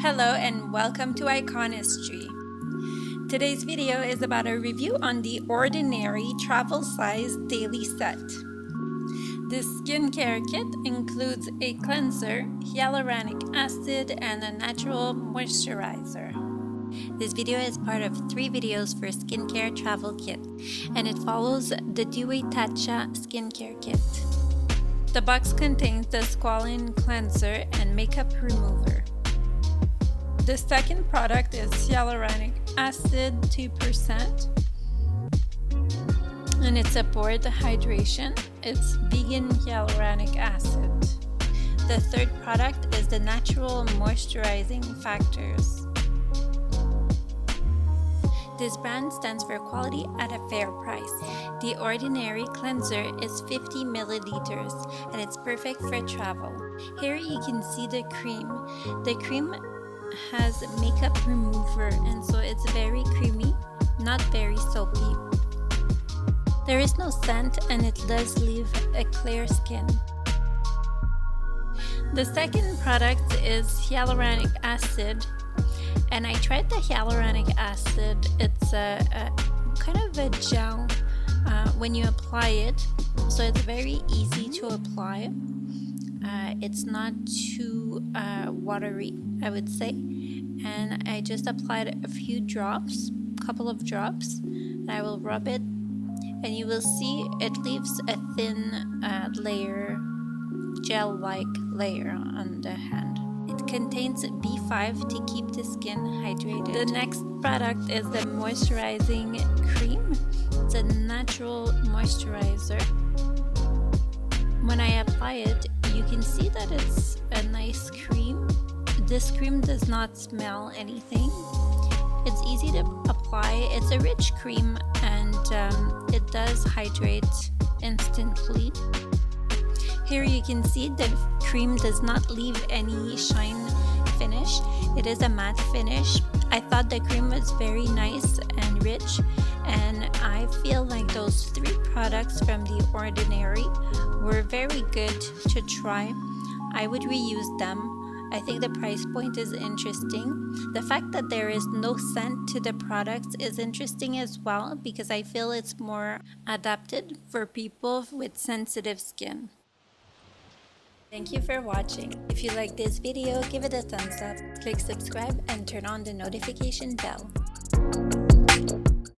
Hello and welcome to Iconestry. Today's video is about a review on the Ordinary Travel Size Daily Set. This skincare kit includes a cleanser, hyaluronic acid, and a natural moisturizer. This video is part of 3 videos for skincare travel kit, and it follows the Dewy Tatcha skincare kit. The box contains the squalene cleanser and makeup remover. The second product is hyaluronic acid 2%, and it supports hydration. It's vegan hyaluronic acid. The third product is the natural moisturizing factors. This brand stands for quality at a fair price. The Ordinary cleanser is 50 milliliters and it's perfect for travel. Here you can see the cream. The cream has makeup remover, and so it's very creamy, not very soapy. There is no scent and it does leave a clear skin. The second product is hyaluronic acid, and I tried the hyaluronic acid. It's a kind of a gel when you apply it, so it's very easy to apply. It's not too watery, I would say, and I just applied a few drops, couple of drops, and I will rub it, and you will see it leaves a thin layer, gel-like layer on the hand. It contains B5 to keep the skin hydrated. The next product is the moisturizing cream. It's a natural moisturizer. When I apply it, you can see that it's a nice cream. This cream does not smell anything. It's easy to apply. It's a rich cream, and it does hydrate instantly. Here you can see the cream does not leave any shine finish. It is a matte finish. I thought the cream was very nice and rich, and I feel like those 3 products from the Ordinary were very good to try. I would reuse them. I think the price point is interesting. The fact that there is no scent to the products is interesting as well, because I feel it's more adapted for people with sensitive skin. Thank you for watching. If you like this video, give it a thumbs up, click subscribe, and turn on the notification bell.